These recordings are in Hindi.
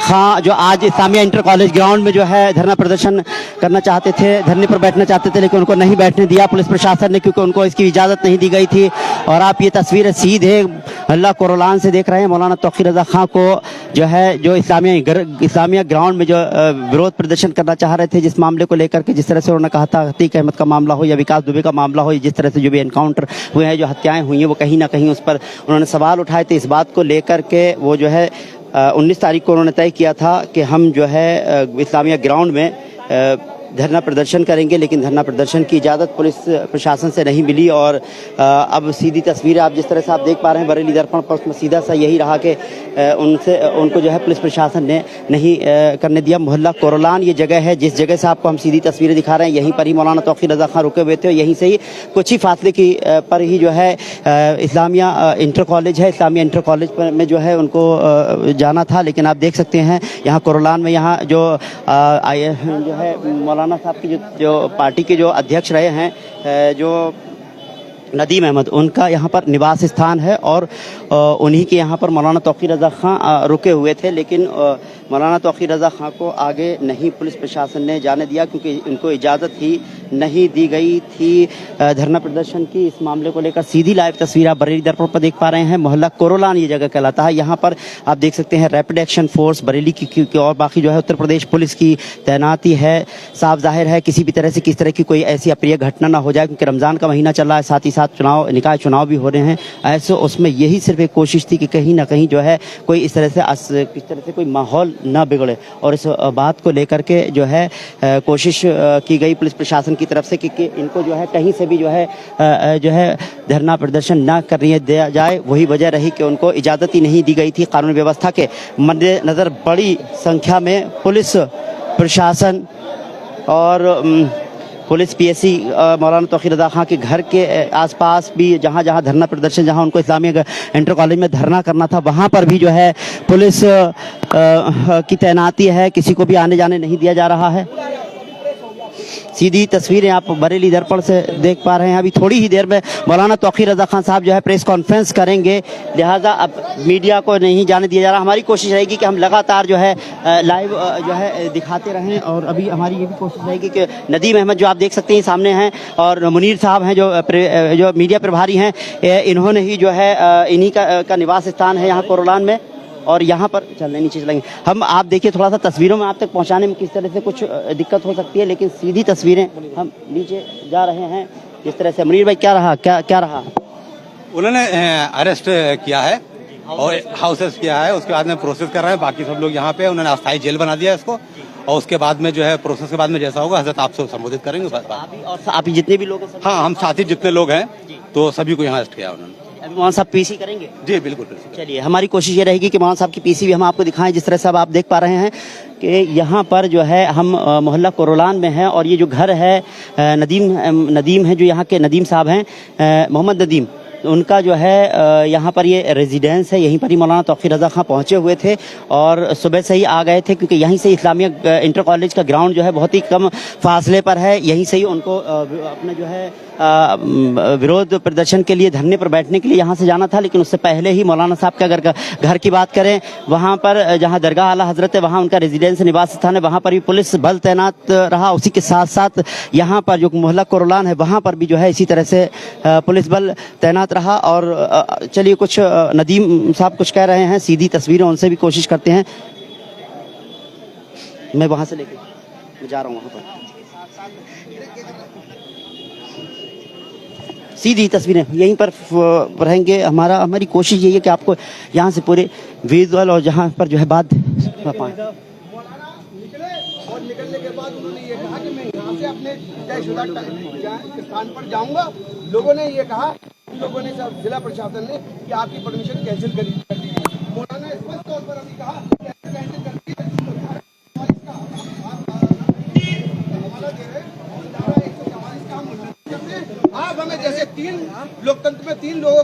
खां जो आज इस्लामिया इंटर कॉलेज ग्राउंड में जो है धरना प्रदर्शन करना चाहते थे, धरने पर बैठना चाहते थे, लेकिन उनको नहीं बैठने दिया पुलिस प्रशासन ने, क्योंकि उनको इसकी इजाज़त नहीं दी गई थी। और आप ये तस्वीरें सीधे अल्लाह कोरोलान से देख रहे हैं। मौलाना तौक़ीर रज़ा खां को जो है जो इस्लामिया ग्राउंड में जो विरोध प्रदर्शन करना चाह रहे थे, जिस मामले को लेकर के, जिस तरह से उन्होंने कहा था अतीक अहमद का मामला हो या विकास दुबे का मामला हो, जिस तरह से जो भी एनकाउंटर हुए हैं, जो हत्याएं हुई हैं, वो कहीं ना कहीं उस पर उन्होंने सवाल उठाए थे। इस बात को लेकर के वो जो है 19 तारीख को उन्होंने तय किया था कि हम जो है इस्लामिया ग्राउंड में धरना प्रदर्शन करेंगे, लेकिन धरना प्रदर्शन की इजाज़त पुलिस प्रशासन से नहीं मिली। और अब सीधी तस्वीरें आप जिस तरह से आप देख पा रहे हैं बरेली दर्पण पर, उसमें सीधा सा यही रहा कि उनको जो है पुलिस प्रशासन ने नहीं करने दिया। मोहल्ला कोरोलान ये जगह है जिस जगह से आपको हम सीधी तस्वीरें दिखा रहे हैं, यहीं पर ही मौलाना तौक़ीर रज़ा खां रुके हुए थे। यहीं से ही कुछ ही फासले की पर ही जो है इस्लामिया इंटर कॉलेज है, इस्लामिया इंटर कॉलेज में जो है उनको जाना था। लेकिन आप देख सकते हैं यहाँ कोरोलान में, यहाँ जो है मौलाना साहब की जो पार्टी के जो अध्यक्ष रहे हैं, जो नदीम अहमद, उनका यहाँ पर निवास स्थान है और उन्हीं के यहाँ पर मौलाना तौक़ीर रज़ा खां रुके हुए थे। लेकिन मौलाना तौक़ीर रज़ा खां को आगे नहीं पुलिस प्रशासन ने जाने दिया, क्योंकि उनको इजाज़त ही नहीं दी गई थी धरना प्रदर्शन की। इस मामले को लेकर सीधी लाइव तस्वीर आप बरेली दर्पण पर देख पा रहे हैं। मोहल्ला कोरोलान ये जगह कहलाता है। यहाँ पर आप देख सकते हैं रैपिड एक्शन फोर्स बरेली की और बाकी जो है उत्तर प्रदेश पुलिस की तैनाती है। साफ जाहिर है किसी भी तरह से किस तरह की कोई ऐसी अप्रिय घटना ना हो जाए, क्योंकि रमज़ान का महीना चल रहा है, साथ ही साथ निकाय चुनाव भी हो रहे हैं। ऐसे उसमें यही सिर्फ एक कोशिश थी कि कहीं ना कहीं जो है कोई इस तरह से किस तरह से कोई माहौल ना बिगड़े, और इस बात को लेकर के जो है कोशिश की गई पुलिस प्रशासन की तरफ से कि इनको जो है कहीं से भी जो है धरना प्रदर्शन ना करने दिया जाए। वही वजह रही कि उनको इजाज़त ही नहीं दी गई थी। कानून व्यवस्था के मद्देनज़र बड़ी संख्या में पुलिस प्रशासन और पुलिस पीएससी मौलाना तौक़ीर रज़ा खां के घर के आसपास भी जहाँ धरना प्रदर्शन, जहाँ उनको इस्लामिया इंटर कॉलेज में धरना करना था, वहाँ पर भी जो है पुलिस की तैनाती है। किसी को भी आने जाने नहीं दिया जा रहा है। सीधी तस्वीरें आप बरेली दर्पण से देख पा रहे हैं। अभी थोड़ी ही देर में मौलाना तौक़ीर रज़ा खां साहब जो है प्रेस कॉन्फ्रेंस करेंगे, लिहाजा अब मीडिया को नहीं जाने दिया जा रहा। हमारी कोशिश रहेगी कि हम लगातार जो है लाइव जो है दिखाते रहें। और अभी हमारी ये भी कोशिश रहेगी कि नदीम अहमद जो आप देख सकते हैं सामने हैं, और मुनीर साहब हैं जो मीडिया प्रभारी हैं, इन्होंने ही जो है इन्हीं का निवास स्थान है यहाँ कोरोलान में। और यहाँ पर नीचे चलेंगे हम। आप देखिए थोड़ा सा तस्वीरों में आप तक पहुँचाने में किस तरह से कुछ दिक्कत हो सकती है, लेकिन सीधी तस्वीरें हम नीचे जा रहे हैं जिस तरह से। मुनीर भाई क्या रहा? उन्होंने अरेस्ट किया है और हाउस अरेस्ट किया है, उसके बाद में प्रोसेस कर रहे हैं। बाकी सब लोग यहाँ पे उन्होंने अस्थायी जेल बना दिया इसको, और उसके बाद में जो है प्रोसेस के बाद में जैसा होगा हजरत आपसे संबोधित करेंगे। और आप जितने भी लोग हैं? हाँ, हम साथी जितने लोग हैं तो सभी को यहाँ अरेस्ट किया उन्होंने। अभी मौलाना साहब पीसी करेंगे? जी बिल्कुल। चलिए, हमारी कोशिश ये रहेगी कि मौलाना साहब की पीसी भी हम आपको दिखाएं। जिस तरह से अब आप देख पा रहे हैं कि यहाँ पर जो है हम मोहल्ला कोरोलान में हैं, और ये जो घर है नदीम है, जो यहाँ के नदीम साहब हैं, मोहम्मद नदीम, उनका जो है यहाँ पर ये रेजिडेंस है। यहीं पर ही मौलाना तौक़ीर रज़ा खां पहुँचे हुए थे और सुबह से ही आ गए थे, क्योंकि यहीं से इस्लामिया इंटर कॉलेज का ग्राउंड जो है बहुत ही कम फासले पर है। यहीं से ही उनको अपना जो है विरोध प्रदर्शन के लिए, धरने पर बैठने के लिए यहाँ से जाना था। लेकिन उससे पहले ही मौलाना साहब के अगर घर की बात करें, वहाँ पर जहाँ दरगाह आला हजरत है, वहाँ उनका रेजिडेंस निवास स्थान है, वहाँ पर भी पुलिस बल तैनात रहा। उसी के साथ साथ यहाँ पर जो मोहल्ला कोरोलान है, वहाँ पर भी जो है इसी तरह से पुलिस बल तैनात रहा। और चलिए, कुछ नदीम साहब कुछ कह रहे हैं, सीधी तस्वीरें उनसे भी कोशिश करते हैं। मैं वहाँ से लेके जा रहा हूँ, वहाँ पर सीधी तस्वीरें यहीं पर रहेंगे। हमारी कोशिश यही है कि आपको यहाँ से पूरे विजुअल और जहाँ पर जो है बात पाएं। और निकलने के बाद उन्होंने ये कहा कि मैं यहाँ से अपने तयशुदा स्थान पर जाऊँगा। लोगों ने ये कहा, जिला प्रशासन ने, कि आपकी परमिशन कैंसिल कर दी है। मौलाना स्पष्ट तौर पर अभी कहा कैंसिल कर दी है। आप हमें जैसे लोकतंत्र में 3 लोगों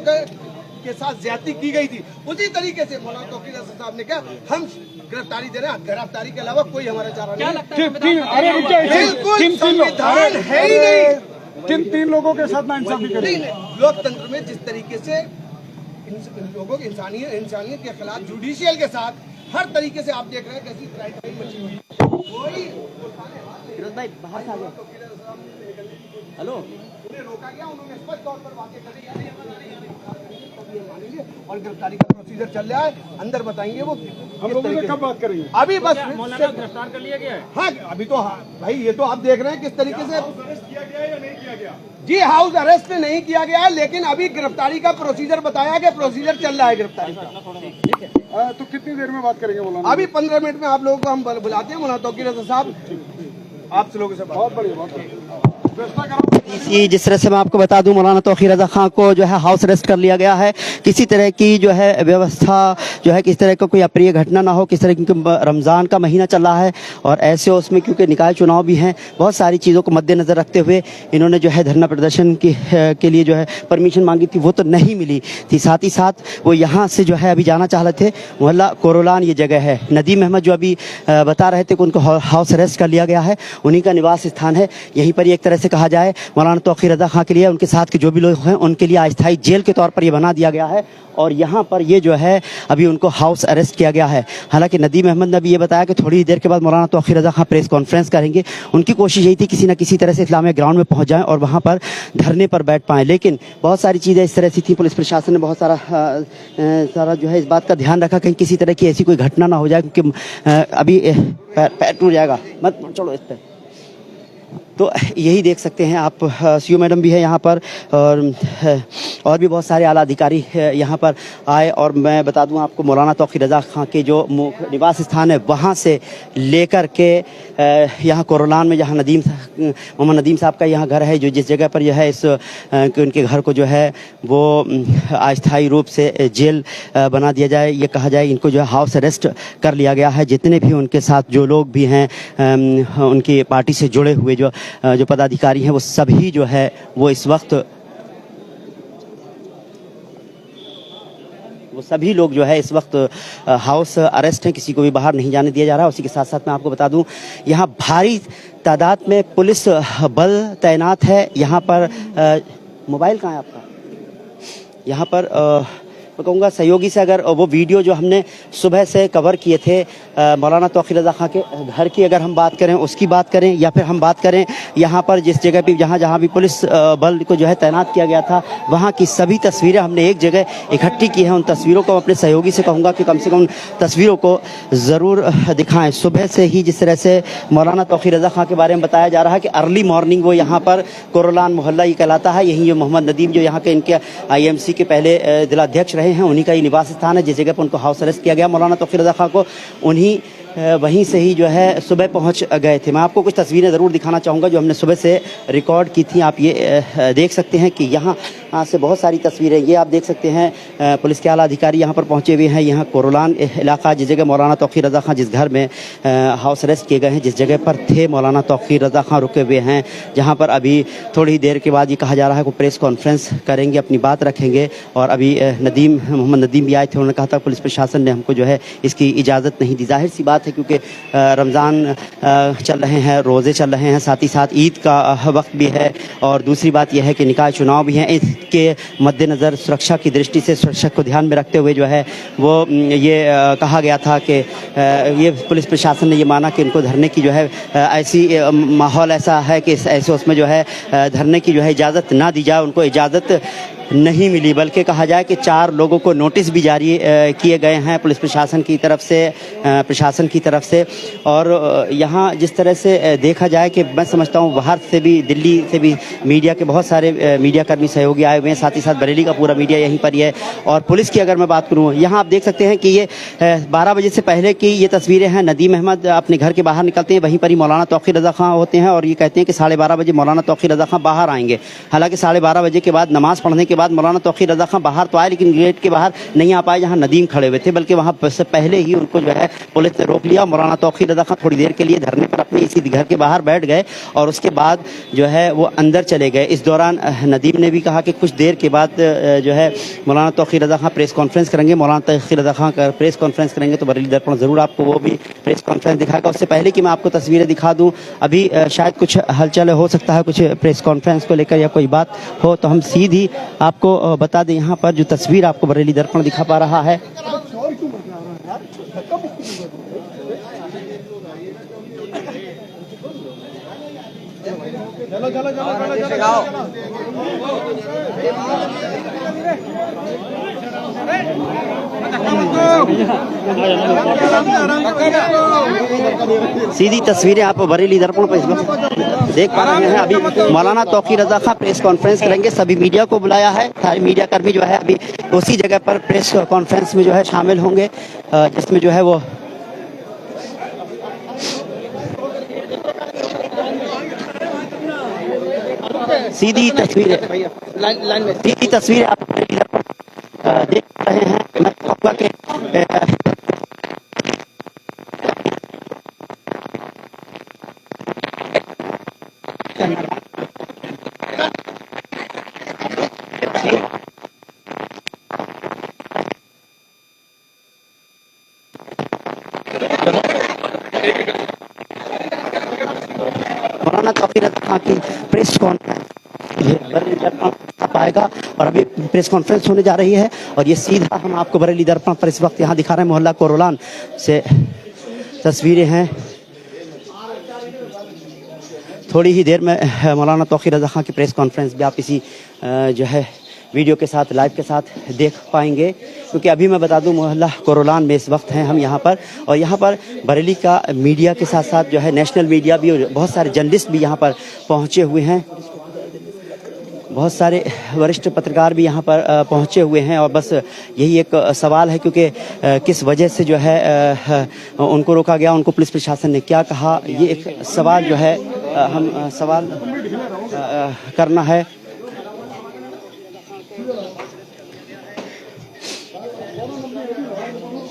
के साथ ज्यादती की गई थी, उसी तरीके से मौलाना तौक़ीर रज़ा साहब ने कहा हम गिरफ्तारी दे रहे हैं। गिरफ्तारी के अलावा कोई हमारा चारा नहीं। बिल्कुल संविधान है ही नहीं। किन 3 लोगों के साथ नाइंसाफी करें? लोकतंत्र में जिस तरीके से लोगों की इंसानियत के खिलाफ जुडिशियल के साथ हर तरीके से आप देख रहे हैं कैसी क्राइम मची हुई है। कोई फिरोज भाई बाहर से आ गया। हेलो, उन्हें रोका गया, उन्होंने स्पष्ट तौर पर बातें करी और गिरफ्तारी का प्रोसीजर चल रहा है, अंदर बताएंगे वो हम लोगों से कब बात करेंगे? अभी बस गिरफ्तार कर लिया गया है? हाँ अभी तो हाँ, भाई ये तो आप देख रहे हैं किस तरीके से अरेस्ट किया गया या नहीं किया गया? जी हाउस अरेस्ट नहीं किया गया है, लेकिन अभी गिरफ्तारी का प्रोसीजर बताया कि प्रोसीजर चल रहा है गिरफ्तारी का। तो कितनी देर में बात करेंगे मौलाना? अभी 15 मिनट में आप लोगों को हम बुलाते हैं। मौलाना तौकीर रज़ा साहब आप लोगों से बहुत बढ़िया, बहुत बढ़िया। व्यवस्था करो। इसी जिस तरह से मैं आपको बता दूं, मौलाना तौकीर रज़ा खां को जो है हाउस अरेस्ट कर लिया गया है। किसी तरह की जो है व्यवस्था जो है, किस तरह का कोई अप्रिय घटना ना हो, किस तरह, क्योंकि रमज़ान का महीना चल रहा है और ऐसे उसमें क्योंकि निकाय चुनाव भी हैं, बहुत सारी चीज़ों को मद्देनज़र रखते हुए इन्होंने जो है धरना प्रदर्शन के लिए जो है परमिशन मांगी थी, वो तो नहीं मिली थी। साथ ही साथ वो यहाँ से जो है अभी जाना चाह रहे थे, मोहल्ला कोरोलान ये जगह है। नदीम अहमद जो अभी बता रहे थे कि उनको हाउस अरेस्ट कर लिया गया है, उन्हीं का निवास स्थान है। यहीं पर एक तरह से कहा जाए मौलाना तौकीर रज़ा खां के लिए, उनके साथ के जो भी लोग हैं उनके लिए अस्थायी जेल के तौर पर ये बना दिया गया है और यहाँ पर ये जो है अभी उनको हाउस अरेस्ट किया गया है। हालांकि नदीम अहमद ने अभी ये बताया कि थोड़ी देर के बाद मौलाना तौकीर रज़ा खां प्रेस कॉन्फ्रेंस करेंगे। उनकी कोशिश यही थी किसी न किसी तरह से इस्लामिया ग्राउंड में पहुँच जाएं और वहाँ पर धरने पर बैठ पाएँ, लेकिन बहुत सारी चीज़ें इस तरह से थी। पुलिस प्रशासन ने बहुत सारा जो है इस बात का ध्यान रखा कहीं किसी तरह की ऐसी कोई घटना ना हो जाए, क्योंकि अभी पैर टूट जाएगा, मत चलो इस पर। तो यही देख सकते हैं आप, सीओ मैडम भी है यहाँ पर और भी बहुत सारे आला अधिकारी यहाँ पर आए। और मैं बता दूँ आपको, मौलाना तौकीर रज़ा खां के जो निवास स्थान है वहाँ से लेकर के यहाँ कोरोलान में जहाँ मोहम्मद नदीम साहब का यहाँ घर है, जो जिस जगह पर यह है, उनके घर को जो है वो अस्थायी रूप से जेल बना दिया जाए, ये कहा जाए। इनको जो है हाउस अरेस्ट कर लिया गया है। जितने भी उनके साथ जो लोग भी हैं, उनकी पार्टी से जुड़े हुए जो पदाधिकारी हैं, वो सभी जो है वो इस वक्त सभी लोग जो है इस वक्त हाउस अरेस्ट हैं, किसी को भी बाहर नहीं जाने दिया जा रहा है। उसी के साथ साथ मैं आपको बता दूं, यहाँ भारी तादाद में पुलिस बल तैनात है। यहाँ पर मोबाइल कहाँ है आपका? यहाँ पर मैं कहूँगा सहयोगी से अगर वो वीडियो जो हमने सुबह से कवर किए थे मौलाना तौकीर रज़ा खां के घर की, अगर हम बात करें उसकी बात करें, या फिर हम बात करें यहाँ पर जिस जगह पे जहाँ भी पुलिस बल को जो है तैनात किया गया था, वहाँ की सभी तस्वीरें हमने एक जगह इकट्ठी की हैं। उन तस्वीरों को अपने सहयोगी से कहूँगा कि कम से कम तस्वीरों को ज़रूर दिखाएं। सुबह से ही जिस तरह से मौलाना तौकीर रज़ा खां के बारे में बताया जा रहा है कि अर्ली मॉर्निंग वो यहाँ पर कोरोलान मोहल्ला ये कहलाता है, यहीं जो मोहम्मद नदीम जो यहाँ के इनके IMC के पहले जिलाध्यक्ष रहे हैं, उन्हीं का ही निवास स्थान है। जिस जगह पर उनको हाउस अरेस्ट किया गया मौलाना तौकीर रज़ा खां को, वहीं से ही जो है सुबह पहुंच गए थे। मैं आपको कुछ तस्वीरें ज़रूर दिखाना चाहूँगा जो हमने सुबह से रिकॉर्ड की थी। आप ये देख सकते हैं कि यहाँ से बहुत सारी तस्वीरें, ये आप देख सकते हैं पुलिस के आला अधिकारी यहाँ पर पहुँचे हुए हैं। यहाँ कोरोलान इलाका, जिस जगह मौलाना तौकीर रज़ा खां जिस घर में हाउस अरेस्ट किए गए हैं, जिस जगह पर थे मौलाना तौकीर रज़ा खां रुके हुए हैं, जहाँ पर अभी थोड़ी देर के बाद ये कहा जा रहा है कि प्रेस कॉन्फ्रेंस करेंगे, अपनी बात रखेंगे। और अभी मोहम्मद नदीम भी आए थे, उन्होंने कहा था पुलिस प्रशासन ने हमको जो है इसकी इजाज़त नहीं दी। जाहिर सी बात है क्योंकि रमज़ान चल रहे हैं, रोज़े चल रहे हैं, साथ ही साथ ईद का वक्त भी है और दूसरी बात यह है कि निकाय चुनाव भी हैं। इसके मद्देनज़र सुरक्षा की दृष्टि से, सुरक्षा को ध्यान में रखते हुए जो है वो ये कहा गया था कि ये पुलिस प्रशासन ने ये माना कि इनको धरने की जो है ऐसी माहौल ऐसा है कि ऐसे उसमें जो है धरने की जो है इजाज़त ना दी जाए। उनको इजाज़त नहीं मिली, बल्कि कहा जाए कि 4 लोगों को नोटिस भी जारी किए गए हैं पुलिस प्रशासन की तरफ से। और यहाँ जिस तरह से देखा जाए कि मैं समझता हूँ बाहर से भी, दिल्ली से भी मीडिया के बहुत सारे मीडिया कर्मी सहयोगी आए हुए हैं, साथ ही साथ बरेली का पूरा मीडिया यहीं पर ही है। और पुलिस की अगर मैं बात करूँ, यहाँ आप देख सकते हैं कि ये 12 बजे से पहले की ये तस्वीरें हैं। नदीम अहमद अपने घर के बाहर निकलते हैं, वहीं पर ही मौलाना तौकीर रज़ा खां होते हैं और ये कहते हैं कि 12:30 बजे मौलाना तौकीर रज़ा खां बाहर आएंगे। हालांकि 12:30 बजे के बाद नमाज पढ़ने के बाद मौलाना तौकीर रज़ा खां बाहर तो आए, लेकिन गेट के बाहर नहीं आ पाए जहां नदीम खड़े हुए थे, बल्कि वहां से पहले ही उनको जो है पुलिस ने रोक लिया। मौलाना तौकीर रज़ा खां थोड़ी देर के लिए धरने पर अपने इसी घर के बाहर बैठ गए और उसके बाद जो है वो अंदर चले गए। इस दौरान नदीम ने भी कहा कि कुछ देर के बाद जो है मौलाना तौकीर रज़ा खां प्रेस कॉन्फ्रेंस करेंगे। मौलाना तौकीर रज़ा खां प्रेस कॉन्फ्रेंस करेंगे तो बरेली दर्पण जरूर आपको वो भी प्रेस कॉन्फ्रेंस दिखाएगा। उससे पहले कि मैं आपको तस्वीरें दिखा दूं, अभी शायद कुछ हलचल हो सकता है, कुछ प्रेस कॉन्फ्रेंस को लेकर या कोई बात हो, तो हम सीधी आपको बता दें यहाँ पर जो तस्वीर आपको बरेली दर्पण दिखा पा रहा है, चलो चलो चलो चलो सीधी तस्वीरें आप बरेली दर्पण पर इस वक्त देख पा रहे हैं। अभी मौलाना तौकीर रजा खां प्रेस कॉन्फ्रेंस करेंगे। सभी मीडिया को बुलाया है। सारे मीडिया कर्मी जो है अभी उसी जगह पर प्रेस कॉन्फ्रेंस में जो है शामिल होंगे, जिसमें जो है वो सीधी तस्वीरें सीधी तस्वीरें आप देख रहे हैं। मैं कहूँगा कि मौलाना तौकीर रजा खां की प्रेस कॉन्फ्रेंस पाएगा और अभी प्रेस कॉन्फ्रेंस होने जा रही है और ये सीधा हम आपको बरेली दर्पण पर इस वक्त यहाँ दिखा रहे हैं। मोहल्ला कोरोलान से तस्वीरें हैं। थोड़ी ही देर में मौलाना तौकीर रजा खां की प्रेस कॉन्फ्रेंस भी आप इसी जो है वीडियो के साथ लाइव के साथ देख पाएंगे, क्योंकि अभी मैं बता दूं मोहल्ला कोरोलान में इस वक्त हैं हम यहाँ पर, और यहाँ पर बरेली का मीडिया के साथ साथ जो है नेशनल मीडिया भी और बहुत सारे जर्नलिस्ट भी यहाँ पर पहुँचे हुए हैं। बहुत सारे वरिष्ठ पत्रकार भी यहाँ पर पहुँचे हुए हैं और बस यही एक सवाल है, क्योंकि किस वजह से जो है उनको रोका गया, उनको पुलिस प्रशासन ने क्या कहा, ये एक सवाल जो है हम सवाल करना है।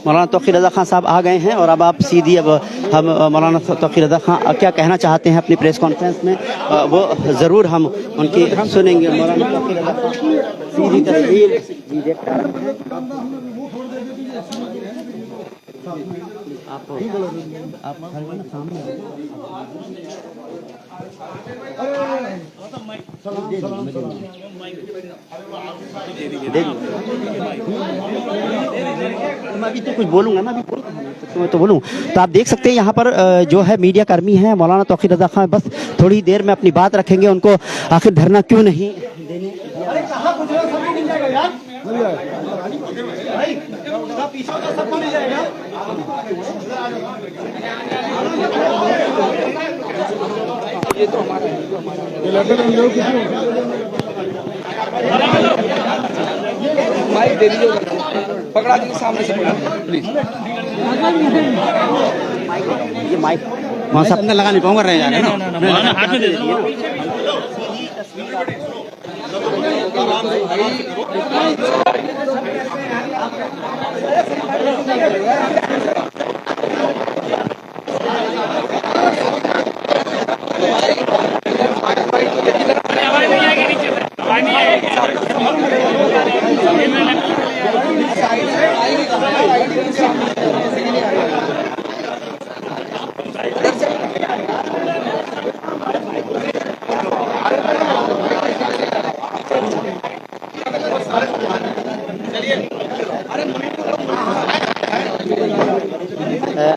मौलाना तौकीर रजा खां साहब आ गए हैं और अब आप सीधी अब हम मौलाना तौकीर रजा खां क्या कहना चाहते हैं अपनी प्रेस कॉन्फ्रेंस में वो ज़रूर हम उनकी सुनेंगे। मौलाना तौकीर रजा खां सीधी तस्वीर मैं अभी तो कुछ बोलूंगा ना, अभी तो बोलूँ तो आप देख सकते हैं यहाँ पर जो है मीडिया कर्मी हैं मौलाना तौकीर रजा खां बस थोड़ी देर में अपनी बात रखेंगे। उनको आखिर धरना क्यों नहीं देने माइक दे दीजिए, पकड़ा दीजिए सामने से, प्लीज। ये माइक वहाँ से अंदर लगा नहीं पाऊंगा, रह जाएगा ना, हाथ में दे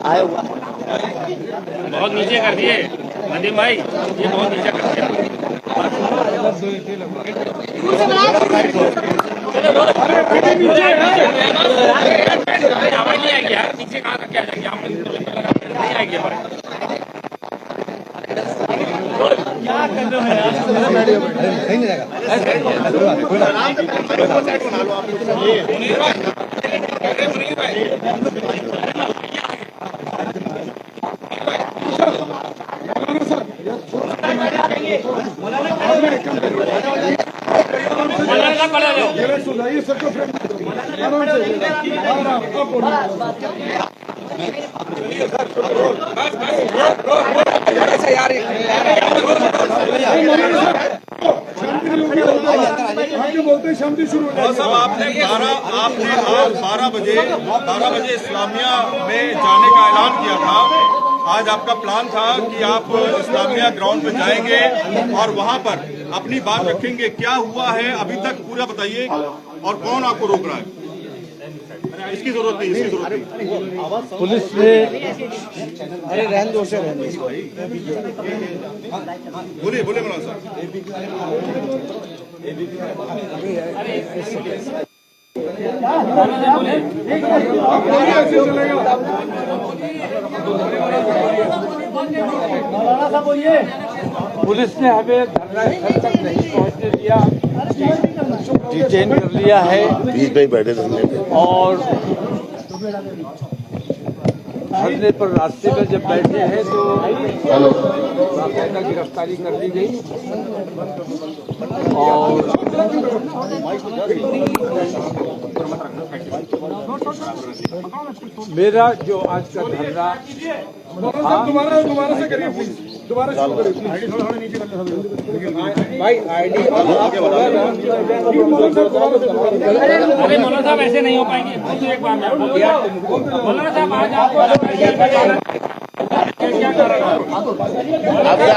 आया हुआ बहुत नीचे कर दिए नदीम भाई, ये बहुत नीचे कर दिया। आवाज नहीं आएगी यार, नीचे कहाँ तक क्या जाएगी, नहीं आएगी आवाज। क्या कर रहे हो शांति शुरू हो जाएगी। आपने आज 12 बजे इस्लामिया में जाने का ऐलान किया था। आज आपका प्लान था कि आप इस्लामिया ग्राउंड में जाएंगे और वहां पर अपनी बात रखेंगे। क्या हुआ है अभी तक पूरा बताइए और कौन आपको रोक रहा है? इसकी जरूरत नहीं, इसकी जरूरत नहीं। पुलिस ने बोलिए बोलिए मौलाना साहब। पुलिस ने हमें धरना स्थल तक नहीं पहुंचने दिया, डिटेन कर लिया है बीच में ही बैठे थे और धरने पर रास्ते में जब बैठे हैं तो बाकायदा गिरफ्तारी कर ली गई और मेरा जो आज का धरना दोबारा से करिए प्लीज, दोबारा शुरू करिए भाई। आईडी अरे मौलाना साहब ऐसे नहीं हो पाएंगे। एक बार मौलाना साहब आज आपको क्या कर रहा है?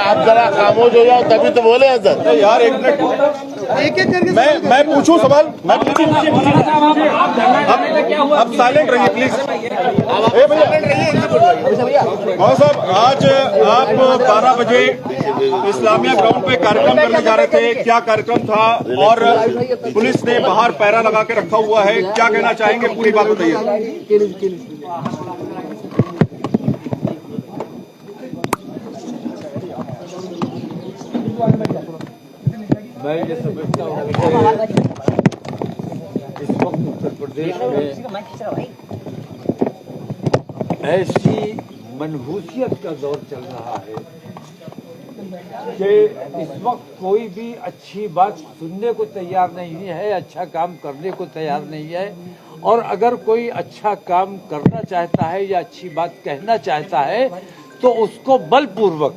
आप जरा खामोश हो जाओ तभी तो बोले हैं सर। यार एक मिनट, एक एक करके मैं पूछूं सवाल, मैं अब साइलेंट रहिए प्लीज। और साहब आज आप 12 बजे इस्लामिया ग्राउंड पे कार्यक्रम करने जा रहे थे, क्या कार्यक्रम था और पुलिस ने बाहर पैरा लगा के रखा हुआ है, क्या कहना चाहेंगे, पूरी बात बताइए। मैं ये समझता हूँ इस वक्त उत्तर प्रदेश में ऐसी मनहूसियत का दौर चल रहा है कि इस वक्त कोई भी अच्छी बात सुनने को तैयार नहीं है, अच्छा काम करने को तैयार नहीं है। और अगर कोई अच्छा काम करना चाहता है या अच्छी बात कहना चाहता है तो उसको बलपूर्वक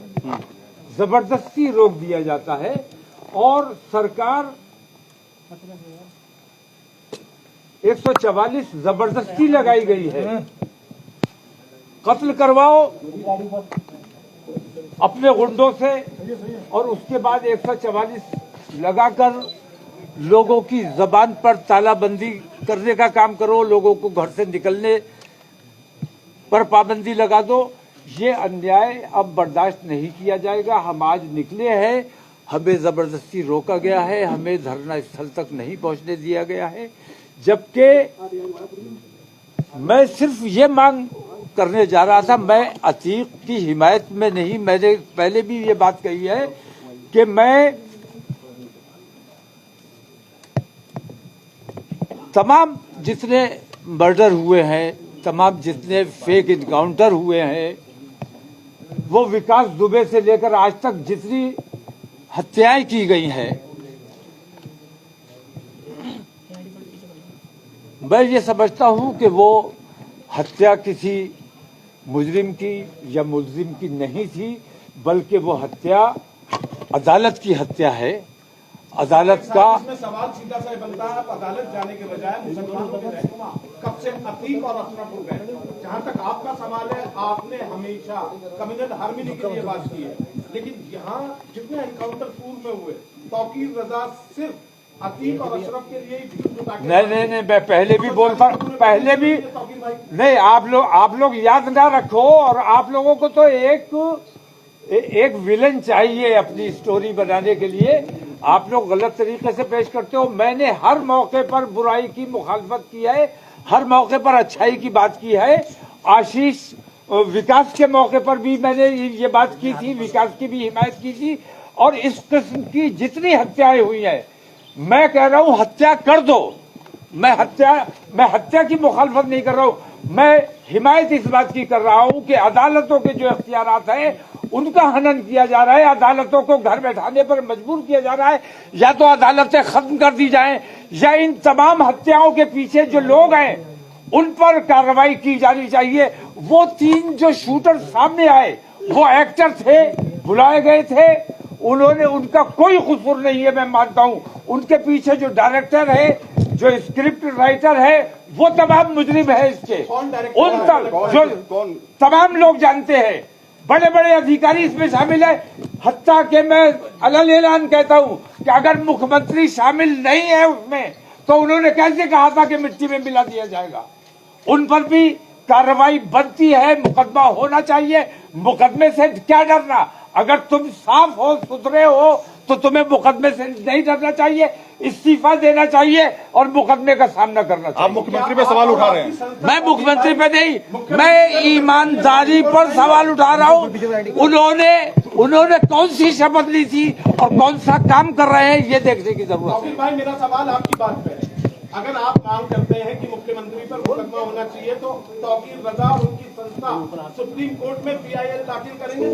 जबरदस्ती रोक दिया जाता है। और सरकार 144 जबरदस्ती लगाई गई है, कत्ल करवाओ अपने गुंडों से और उसके बाद 144 लगाकर लोगों की जबान पर तालाबंदी करने का काम करो, लोगों को घर से निकलने पर पाबंदी लगा दो। ये अन्याय अब बर्दाश्त नहीं किया जाएगा। हम आज निकले हैं, हमें जबरदस्ती रोका गया है, हमें धरना स्थल तक नहीं पहुंचने दिया गया है, जबकि मैं सिर्फ ये मांग करने जा रहा था। मैं अतीक की हिमायत में नहीं, मैंने पहले भी ये बात कही है कि मैं तमाम जितने मर्डर हुए हैं, तमाम जितने फेक इनकाउंटर हुए हैं, वो विकास दुबे से लेकर आज तक जितनी हत्याएं की गई हैं, मैं ये समझता हूं कि वो हत्या किसी मुजरिम की या मुलजिम की नहीं थी, बल्कि वो हत्या अदालत की हत्या है। अदालत का सवाल सीधा सा बनता है, अदालत जाने के बजाय मुसलमानों के रहनुमा कब से अतीक और अशरफ हो गए। जहाँ तक आपका सवाल है, आपने हमेशा कम्युनल हार्मनी के लिए बात की है, लेकिन यहाँ जितने एनकाउंटर पूर्व में हुए, तौकीर रजा सिर्फ अतीक और अशरफ के लिए नहीं, मैं पहले भी बोलता, पहले भी नहीं। आप लोग याद ना रखो, और आप लोगों को तो एक विलन चाहिए अपनी स्टोरी बनाने के लिए। आप लोग गलत तरीके से पेश करते हो। मैंने हर मौके पर बुराई की मुखालफत की है, हर मौके पर अच्छाई की बात की है। आशीष विकास के मौके पर भी मैंने ये बात की थी, विकास की भी हिमायत की थी। और इस किस्म की जितनी हत्याएं हुई हैं, मैं कह रहा हूं हत्या कर दो। मैं हत्या की मुखालफत नहीं कर रहा हूं, मैं हिमायत इस बात की कर रहा हूं कि अदालतों के जो इख्तियारात हैं उनका हनन किया जा रहा है, अदालतों को घर बैठाने पर मजबूर किया जा रहा है। या तो अदालतें खत्म कर दी जाएं, या इन तमाम हत्याओं के पीछे जो लोग हैं उन पर कार्रवाई की जानी चाहिए। वो 3 जो शूटर सामने आए वो एक्टर थे, बुलाए गए थे, उनका कोई कसूर नहीं है, मैं मानता हूं। उनके पीछे जो डायरेक्टर है, जो स्क्रिप्ट राइटर है, वो तमाम मुजरिम है इसके। उन तक जो तमाम लोग जानते हैं, बड़े बड़े अधिकारी इसमें शामिल है। हत्या के मैं अलग ऐलान कहता हूं कि अगर मुख्यमंत्री शामिल नहीं है उसमें, तो उन्होंने कैसे कहा था कि मिट्टी में मिला दिया जाएगा। उन पर भी कार्रवाई बनती है, मुकदमा होना चाहिए। मुकदमे से क्या डरना? अगर तुम साफ हो, सुथरे हो, तो तुम्हें मुकदमे से नहीं डरना चाहिए, इस्तीफा देना चाहिए और मुकदमे का सामना करना चाहिए। आप मुख्यमंत्री पे सवाल उठा रहे हैं। मैं मुख्यमंत्री पे नहीं, मैं ईमानदारी पर सवाल उठा रहा हूँ। उन्होंने कौन सी शपथ ली थी और कौन सा काम कर रहे हैं, ये देखने की जरूरत है। भाई, मेरा सवाल आपकी बात पे है। अगर आप मांग करते हैं कि मुख्यमंत्री पर मुकदमा होना चाहिए, तो तौकीर रजा और उनकी संस्था सुप्रीम कोर्ट में PIL दाखिल करेंगे?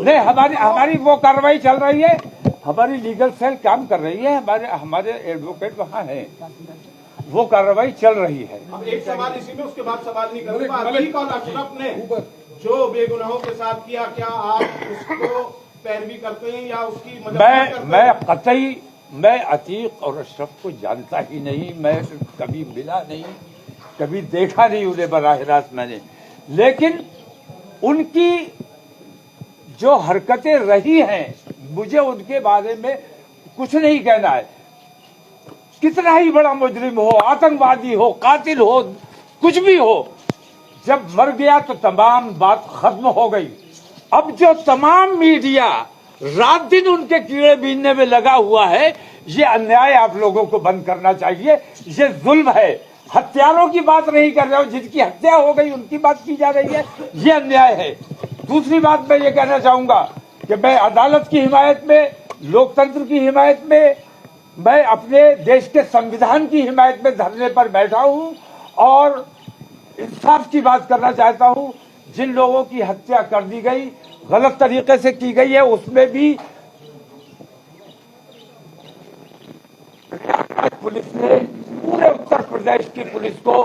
नहीं, हमारी वो कार्रवाई चल रही है, हमारी लीगल सेल काम कर रही है, हमारे एडवोकेट वहाँ हैं, वो कार्रवाई चल रही है। अब एक सवाल इसी में, उसके बाद सवाल नहीं करूंगा। अतीक और अशरफ ने जो बेगुनाहों के साथ किया, क्या आप उसको पैरवी करते हैं या उसकी मदद करते हैं? मैं अतीक और अशरफ को जानता ही नहीं, मैं कभी मिला नहीं, कभी देखा नहीं उन्हें बराह रास्त मैंने, लेकिन उनकी जो हरकतें रही हैं, मुझे उनके बारे में कुछ नहीं कहना है। कितना ही बड़ा मुजरिम हो, आतंकवादी हो, कातिल हो, कुछ भी हो, जब मर गया तो तमाम बात खत्म हो गई। अब जो तमाम मीडिया रात दिन उनके कीड़े बीनने में लगा हुआ है, ये अन्याय आप लोगों को बंद करना चाहिए। ये जुल्म है। हत्यारों की बात नहीं कर रहे हो, जिनकी हत्या हो गई उनकी बात की जा रही है, ये अन्याय है। दूसरी बात मैं ये कहना चाहूंगा कि मैं अदालत की हिमायत में, लोकतंत्र की हिमायत में, मैं अपने देश के संविधान की हिमायत में धरने पर बैठा हूं और इंसाफ की बात करना चाहता हूं। जिन लोगों की हत्या कर दी गई, गलत तरीके से की गई है, उसमें भी पुलिस ने पूरे उत्तर प्रदेश की पुलिस को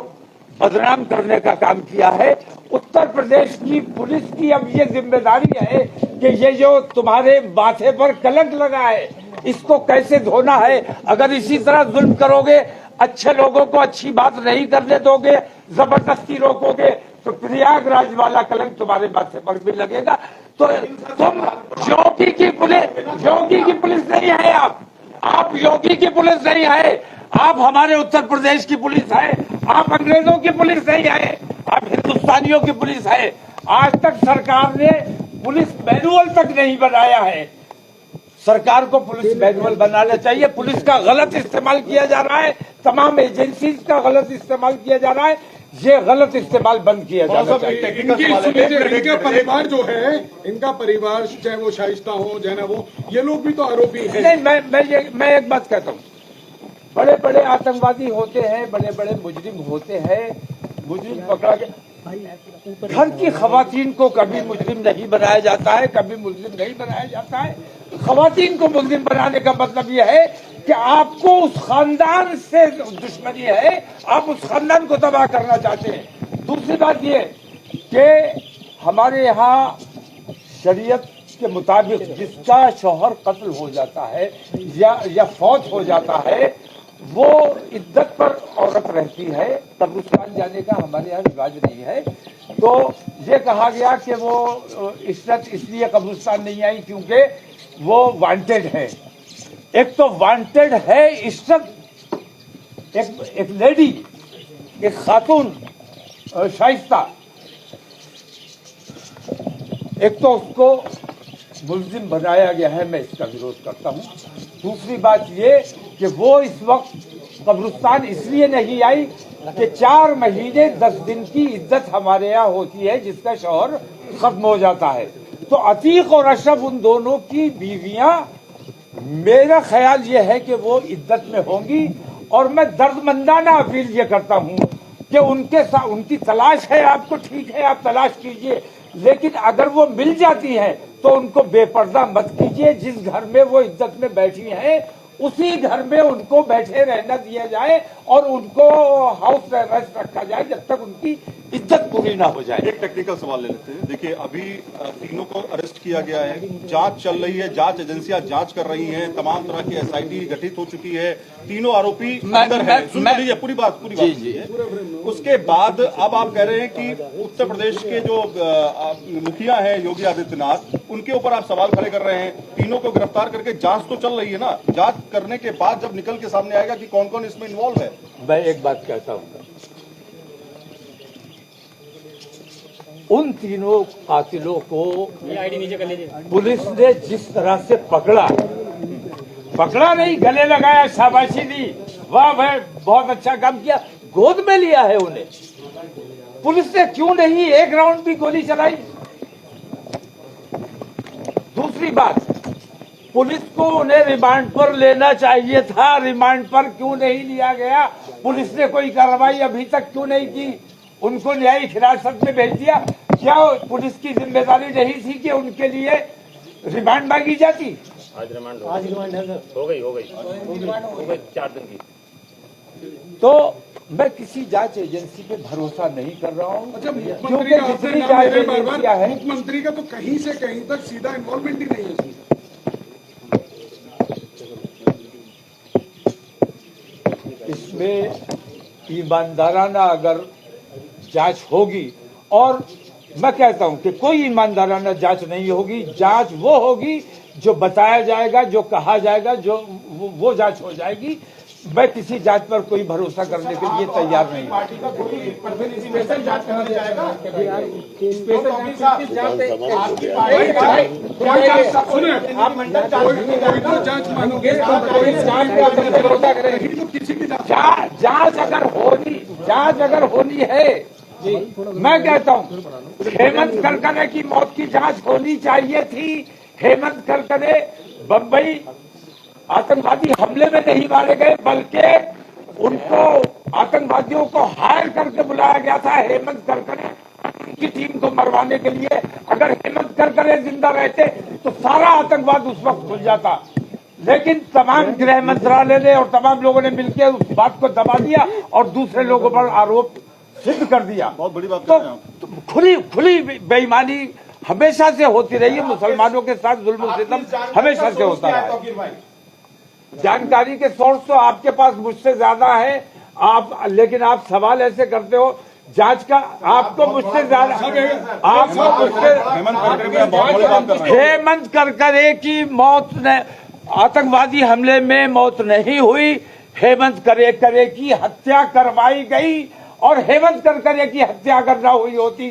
बदनाम करने का काम किया है। उत्तर प्रदेश की पुलिस की अब ये जिम्मेदारी है कि ये जो तुम्हारे माथे पर कलंक लगा है, इसको कैसे धोना है। अगर इसी तरह जुल्म करोगे, अच्छे लोगों को अच्छी बात नहीं करने दोगे, जबरदस्ती रोकोगे, तो प्रयागराज वाला कलंक तुम्हारे माथे पर भी लगेगा। तो तुम योगी की पुलिस नहीं है, आप योगी की पुलिस नहीं है, आप हमारे उत्तर प्रदेश की पुलिस है, आप अंग्रेजों की पुलिस नहीं है, आप हिंदुस्तानियों की पुलिस है। आज तक सरकार ने पुलिस मैनुअल तक नहीं बनाया है। सरकार को पुलिस मैनुअल बनाना चाहिए। पुलिस का गलत इस्तेमाल किया जा रहा है, तमाम एजेंसीज का गलत इस्तेमाल किया जा रहा है, ये गलत इस्तेमाल बंद किया जाना चाहिए। इनका परिवार जो है, इनका परिवार चाहे वो शाइस्ता हो चाहे ना वो, ये लोग भी तो आरोपी हैं। नहीं, मैं एक बात कहता हूँ, बड़े बड़े आतंकवादी होते हैं, बड़े बड़े मुजरिम होते हैं, मुजरिम पकड़ा के घर की खवातीन को कभी मुजरिम नहीं बनाया जाता है, कभी मुजरिम नहीं बनाया जाता है। खवातीन को मुजरिम बनाने का मतलब यह है कि आपको उस खानदान से दुश्मनी है, आप उस खानदान को तबाह करना चाहते हैं। दूसरी बात ये कि हमारे यहाँ शरीयत के मुताबिक जिसका शौहर कत्ल हो जाता है या फौत हो जाता है, वो इद्दत पर औरत रहती है। कब्रिस्तान जाने का हमारे यहाँ रिवाज नहीं है। तो ये कहा गया कि वो इज्जत इसलिए कब्रिस्तान नहीं आई क्योंकि वो वांटेड है। एक तो वांटेड है इज्जत, एक लेडी, एक खातून शाइस्ता, एक तो उसको मुल्जिम बनाया गया है, मैं इसका विरोध करता हूँ। दूसरी बात ये कि वो इस वक्त कब्रिस्तान इसलिए नहीं आई कि 4 महीने 10 दिन की इज्जत हमारे यहाँ होती है जिसका शौहर खत्म हो जाता है। तो अतीक और अशरफ उन दोनों की बीवियां, मेरा ख्याल ये है कि वो इज्जत में होंगी। और मैं दर्दमंदाना अपील ये करता हूँ कि उनके साथ उनकी तलाश है, आपको ठीक है, आप तलाश कीजिए, लेकिन अगर वो मिल जाती हैं तो उनको बेपर्दा मत कीजिए। जिस घर में वो इज्जत में बैठी हैं उसी घर में उनको बैठे रहना दिया जाए और उनको हाउस अरेस्ट रखा जाए जब तक उनकी इज्जत पूरी ना हो जाए। एक टेक्निकल सवाल ले लेते हैं। देखिए, अभी तीनों को अरेस्ट किया गया है, जांच चल रही है, जांच एजेंसियां जांच कर रही हैं, तमाम तरह की SIT गठित हो चुकी है, तीनों आरोपी अंदर हैं। सुन लीजिए पूरी बात सुनिए। उसके बाद अब आप कह रहे हैं कि उत्तर प्रदेश के जो मुखिया हैं योगी आदित्यनाथ, उनके ऊपर आप सवाल खड़े कर रहे हैं। तीनों को गिरफ्तार करके जांच तो चल रही है ना, जांच करने के बाद जब निकल के सामने आएगा कि कौन कौन इसमें इन्वॉल्व है। मैं एक बात कहता हूँ, उन तीनों कातिलों को पुलिस ने जिस तरह से पकड़ा नहीं, गले लगाया, शाबाशी दी, वाह भाई बहुत अच्छा काम किया, गोद में लिया है उन्हें। पुलिस ने क्यों नहीं एक राउंड भी गोली चलाई? दूसरी बात, पुलिस को उन्हें रिमांड पर लेना चाहिए था, रिमांड पर क्यों नहीं लिया गया? पुलिस ने कोई कार्रवाई अभी तक क्यों नहीं की? उनको न्यायिक हिरासत में भेज दिया। क्या पुलिस की जिम्मेदारी नहीं थी कि उनके लिए रिमांड मांगी जाती? आज रिमांड हो गई 4 दिन की। तो मैं किसी जांच एजेंसी पे भरोसा नहीं कर रहा हूँ, अच्छा, क्योंकि मुख्यमंत्री का जितनी नाम जांच ले रहे हैं एजेंसियां हैं, मुख्यमंत्री का तो कहीं से कहीं तक सीधा इन्वॉल्वमेंट ही नहीं है इसमें। इसमें ईमानदाराना अगर जांच होगी, और मैं कहता हूं कि कोई ईमानदाराना जांच नहीं होगी, जांच वो होगी जो बताया जाएगा, जो कहा जाएगा, जो वो जांच हो जाएगी। मैं किसी जांच पर कोई भरोसा करने के लिए तैयार नहीं हूं। पार्टी का कोई स्पेशल जांच कराया जाएगा? स्पेशल आप मंडल जांच मानोगे, किसी की जांच अगर होनी है, मैं कहता हूं हेमंत करकरे की मौत की जांच होनी चाहिए थी। हेमंत करकरे बम्बई आतंकवादी हमले में नहीं मारे गए, बल्कि उनको आतंकवादियों को हायर करके बुलाया गया था हेमंत करकरे की टीम को मरवाने के लिए। अगर हेमंत करकरे जिंदा रहते तो सारा आतंकवाद उस वक्त खुल जाता, लेकिन तमाम गृह मंत्रालय ने और तमाम लोगों ने मिलकर उस बात को दबा दिया और दूसरे लोगों पर आरोप सिद्ध कर दिया। बहुत बड़ी बात तो खुली बेईमानी हमेशा से होती रही है। मुसलमानों के साथ जुल्म सितम हमेशा से होता है। जानकारी के सोर्स तो आपके पास मुझसे ज्यादा है, लेकिन आप सवाल ऐसे करते हो जांच का। आपको मुझसे ज्यादा, हेमंत करकरे की मौत ने आतंकवादी हमले में मौत नहीं हुई, हेमंत करकरे की हत्या करवाई गई। और हेमंत करकरे की हत्या अगर न हुई होती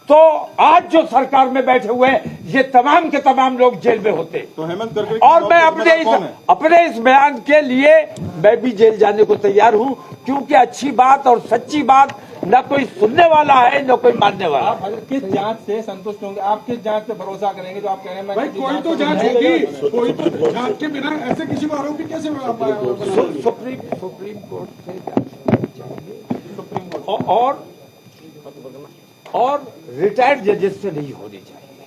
तो आज जो सरकार में बैठे हुए ये तमाम के तमाम लोग जेल में होते। तो हेमंत करकरे और मैं अपने इस बयान के लिए मैं भी जेल जाने को तैयार हूं, क्योंकि अच्छी बात और सच्ची बात न कोई सुनने वाला है न कोई मानने वाला। आप किस जांच से संतुष्ट होंगे? आप किस जांच पे भरोसा करेंगे? जो आप कह रहे हैं भाई कोई तो जांच होगी, कोई तो जांच के बिना ऐसे किसी को आरोपी कैसे सुप्रीम कोर्ट से जांच चाहिए, और रिटायर्ड जजेस से नहीं होनी चाहिए।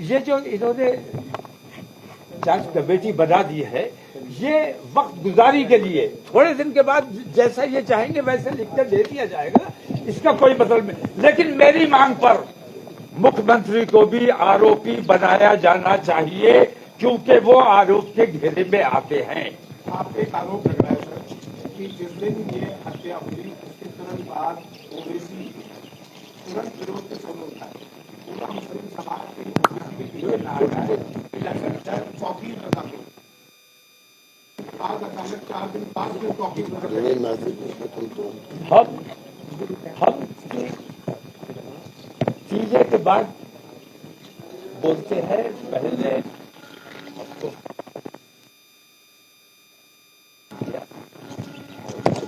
ये जो इन्होंने जांच कमेटी बना दी है, ये वक्त गुजारी के लिए थोड़े दिन के बाद जैसा ये चाहेंगे वैसे लिखकर दे दिया जाएगा, इसका कोई मतलब नहीं। लेकिन मेरी मांग पर मुख्यमंत्री को भी आरोपी बनाया जाना चाहिए, क्योंकि वो आरोप के घेरे में आते हैं। आप एक आरोप लग रहा है सर कि जिस दिन ये हत्या हुई उसके तुरंत बाद ओवैसी तुरंत विरोध के शोर उठाए, पूरा मुस्लिम समाज के चौकी लगा आज अचानक 4 दिन बाद जो चौकी हम चीजें के बाद बोलते हैं, पहले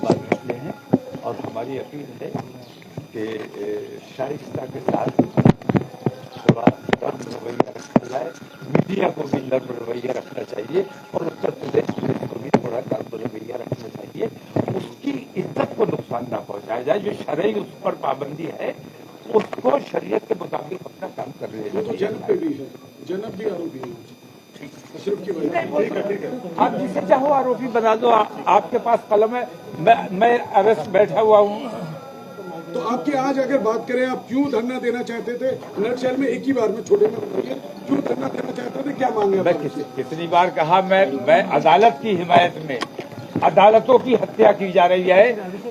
बात करते हैं, और हमारी अपील है कि शाइस्ता के साथ थोड़ा नर्म रवैया रखा जाए, मीडिया को भी नर्म रवैया रखना चाहिए, और उत्तर प्रदेश पुलिस को भी थोड़ा नर्म रवैया रखना चाहिए। उसकी इज्जत को नुकसान न पहुंचाया जाए। जो शरई उस पर पाबंदी है उसको शरीयत के मुताबिक अपना काम कर रहे हैं। जनब पे भी है, जनब भी आरोपी है सिर्फ की वजह। ठीक है आप जिसे चाहो आरोपी बना दो, आपके पास कलम है। मैं अरेस्ट बैठा हुआ हूँ। तो आपकी आज अगर बात करें, आप क्यों धरना देना चाहते थे? नटशेल में एक ही बार में छोटे में बताइए, क्यों धरना देना चाहते थे, क्या मांगे? मैं कितनी बार कहा, मैं अदालत की हिमायत में, अदालतों की हत्या की जा रही है।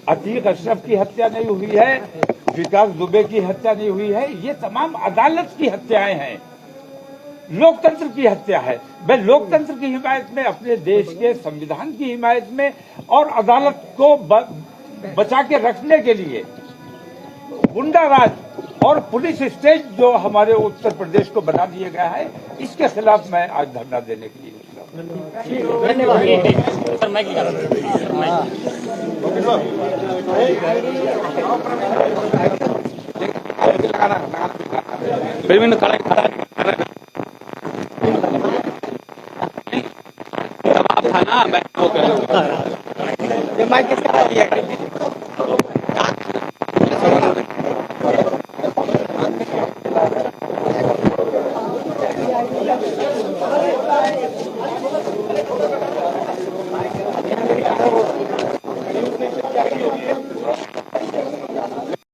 अतीक अशरफ की हत्या नहीं हुई है, विकास दुबे की हत्या नहीं हुई है, ये तमाम अदालत की हत्याएं हैं, लोकतंत्र की हत्या है। मैं लोकतंत्र की हिमायत में, अपने देश के संविधान की हिमायत में और अदालत को बचा के रखने के लिए गुंडा राज और पुलिस स्टेट जो हमारे उत्तर प्रदेश को बना दिया गया है, इसके खिलाफ मैं आज धरना देने के लिए निकला। सर मैं क्या था ना, मैं वो कर